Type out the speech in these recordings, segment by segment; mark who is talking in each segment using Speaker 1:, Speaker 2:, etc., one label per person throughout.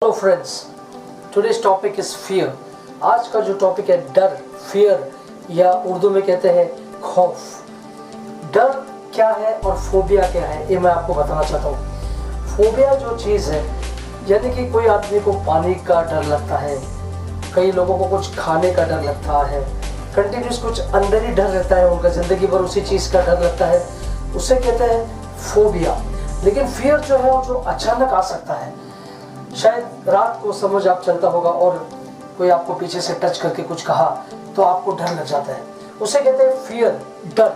Speaker 1: Hello friends, today's topic is fear. आज का जो टॉपिक है डर, फियर या उर्दू में कहते हैं खौफ। डर क्या है और फोबिया क्या है, ये मैं आपको बताना चाहता हूँ। फोबिया जो चीज़ है, यानी कि कोई आदमी को पानी का डर लगता है, कई लोगों को कुछ खाने का डर लगता है, कंटिन्यूस कुछ अंदर ही डर रहता है, उनका ज़िंदगी भर उसी चीज़ का डर लगता है, उसे कहते हैं फोबिया। लेकिन फियर जो है वो जो अचानक आ सकता है, शायद रात को समझ आप चलता होगा और कोई आपको पीछे से टच करके कुछ कहा तो आपको डर लग जाता है, उसे कहते हैं फियर, डर।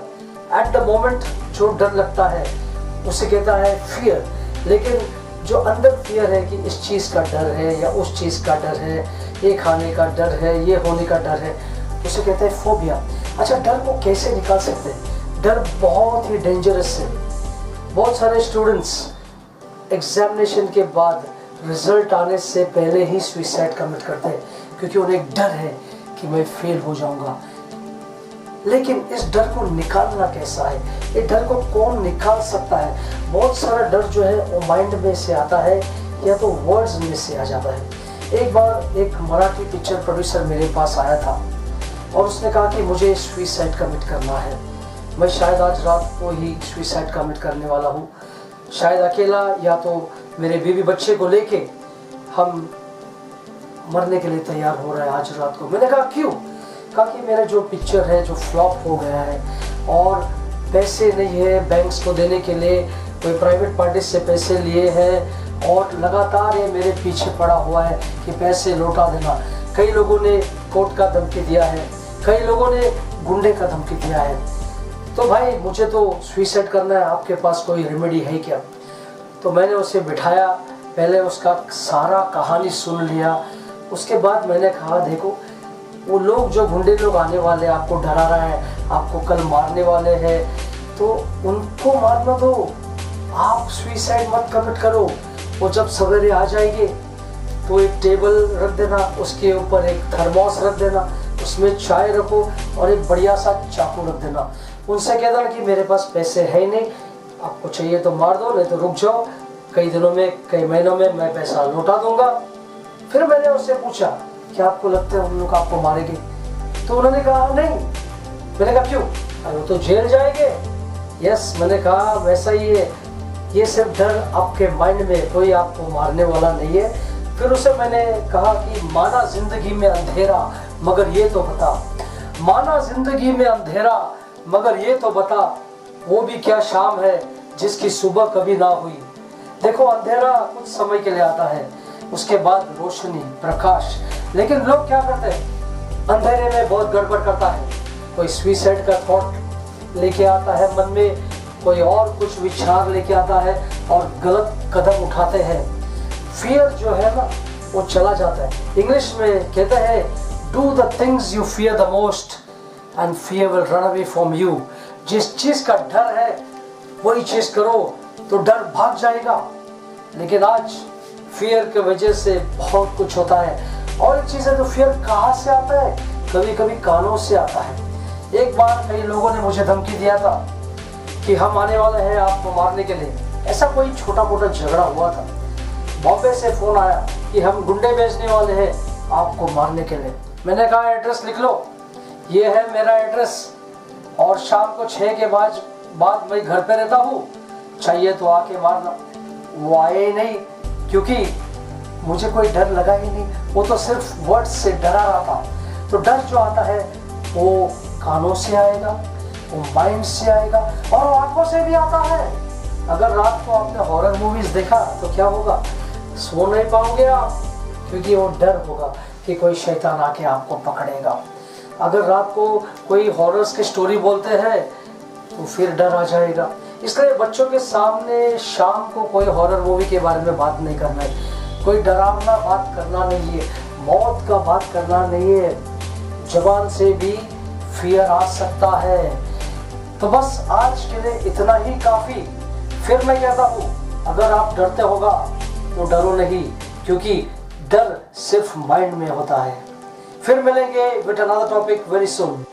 Speaker 1: एट द मोमेंट जो डर लगता है उसे कहता है फियर। लेकिन जो अंदर फियर है कि इस चीज़ का डर है या उस चीज़ का डर है, ये खाने का डर है, ये होने का डर है, उसे कहते हैं फोबिया। अच्छा, डर को कैसे निकाल सकते हैं? डर बहुत ही डेंजरस है। बहुत सारे स्टूडेंट्स एग्जामिनेशन के बाद रिजल्ट आने से पहले ही सुसाइड कमिट करते हैं, क्योंकि उन्हें एक डर है कि मैं फेल हो जाऊंगा। लेकिन इस डर को निकालना कैसा है? ये डर को कौन निकाल सकता है? बहुत सारा डर जो है वो माइंड में से आता है या तो वर्ड्स में से आ जाता है। एक बार एक मराठी पिक्चर प्रोड्यूसर मेरे पास आया था और उसने कहा कि मुझे सुसाइड कमिट करना है। मैं शायद आज रात को ही सुसाइड कमिट करने वाला हूँ, शायद अकेला या तो मेरे बीवी बच्चे को लेके हम मरने के लिए तैयार हो रहा है आज रात को। मैंने कहा क्यों? कहा कि मेरा जो पिक्चर है जो फ्लॉप हो गया है और पैसे नहीं है बैंक्स को देने के लिए, कोई प्राइवेट पार्टी से पैसे लिए हैं और लगातार ये मेरे पीछे पड़ा हुआ है कि पैसे लौटा देना। कई लोगों ने कोर्ट का धमकी दिया है, कई लोगों ने गुंडे का धमकी दिया है, तो भाई मुझे तो सुसाइड करना है, आपके पास कोई रेमेडी है क्या? तो मैंने उसे बिठाया, पहले उसका सारा कहानी सुन लिया। उसके बाद मैंने कहा देखो, वो लोग जो गुंडे लोग आने वाले, आपको डरा रहा है, आपको कल मारने वाले हैं, तो उनको मारना दो, आप सुसाइड मत कमिट करो। वो जब सवेरे आ जाएंगे तो एक टेबल रख देना, उसके ऊपर एक थर्मोस रख देना, उसमें चाय रखो और एक बढ़िया सा चाकू रख देना। उनसे कह देना कि मेरे पास पैसे है नहीं, आपको चाहिए तो मार दो, नहीं तो रुक जाओ, कई दिनों में कई महीनों में मैं पैसा लौटा दूंगा। फिर मैंने उससे पूछा कि आपको लगता है उन लोग आपको मारेंगे? तो उन्होंने कहा नहीं। मैंने कहा क्यों? अरे वो तो जेल जाएंगे। यस, मैंने कहा वैसा ही है, ये सिर्फ डर आपके माइंड में, कोई आपको मारने वाला नहीं है। फिर उसे मैंने कहा कि माना जिंदगी में अंधेरा मगर ये तो बता, माना जिंदगी में अंधेरा मगर ये तो बता, वो भी क्या शाम है जिसकी सुबह कभी ना हुई। देखो, अंधेरा कुछ समय के लिए आता है, उसके बाद रोशनी, प्रकाश। लेकिन लोग क्या करते हैं? अंधेरे में बहुत गड़बड़ करता है, कोई सुसाइड का थॉट लेके आता है मन में, कोई और कुछ विचार लेके आता है और गलत कदम उठाते हैं। फियर जो है ना वो चला जाता है। इंग्लिश में कहते हैं do the things you fear the most and fear will run away from you. जिस चीज का डर है वही चीज करो तो डर भाग जाएगा। लेकिन आज फियर की वजह से बहुत कुछ होता है। और एक चीज है, तो फियर कहाँ से आता है? कभी कभी कानों से आता है। एक बार कई लोगों ने मुझे धमकी दिया था कि हम आने वाले हैं आपको मारने के लिए। ऐसा कोई छोटा मोटा झगड़ा हुआ था, बॉम्बे से फोन आया कि हम गुंडे भेजने वाले हैं आपको मारने के लिए। मैंने कहा एड्रेस लिख लो, ये है मेरा एड्रेस, और शाम को 6 के बाद मैं घर पे रहता हूँ, चाहिए तो आके मारना। वो आए ही नहीं, क्योंकि मुझे कोई डर लगा ही नहीं, वो तो सिर्फ वर्ड्स से डरा रहा था। तो डर जो आता है वो कानों से आएगा, वो माइंड से आएगा और वो आंखों से भी आता है। अगर रात को आपने हॉरर मूवीज देखा तो क्या होगा? सो नहीं पाओगे आप, क्योंकि वो डर होगा कि कोई शैतान आके आपको पकड़ेगा। अगर रात को कोई हॉरर्स की स्टोरी बोलते हैं तो फिर डर आ जाएगा। इसलिए बच्चों के सामने शाम को कोई हॉरर मूवी के बारे में बात नहीं करना है, कोई डरावना बात करना नहीं है, मौत का बात करना नहीं है। जुबान से भी फियर आ सकता है। तो बस आज के लिए इतना ही काफ़ी। फिर मैं कहता हूँ, अगर आप डरते होगा तो डरो नहीं, क्योंकि डर सिर्फ माइंड में होता है। फिर मिलेंगे with another topic very soon.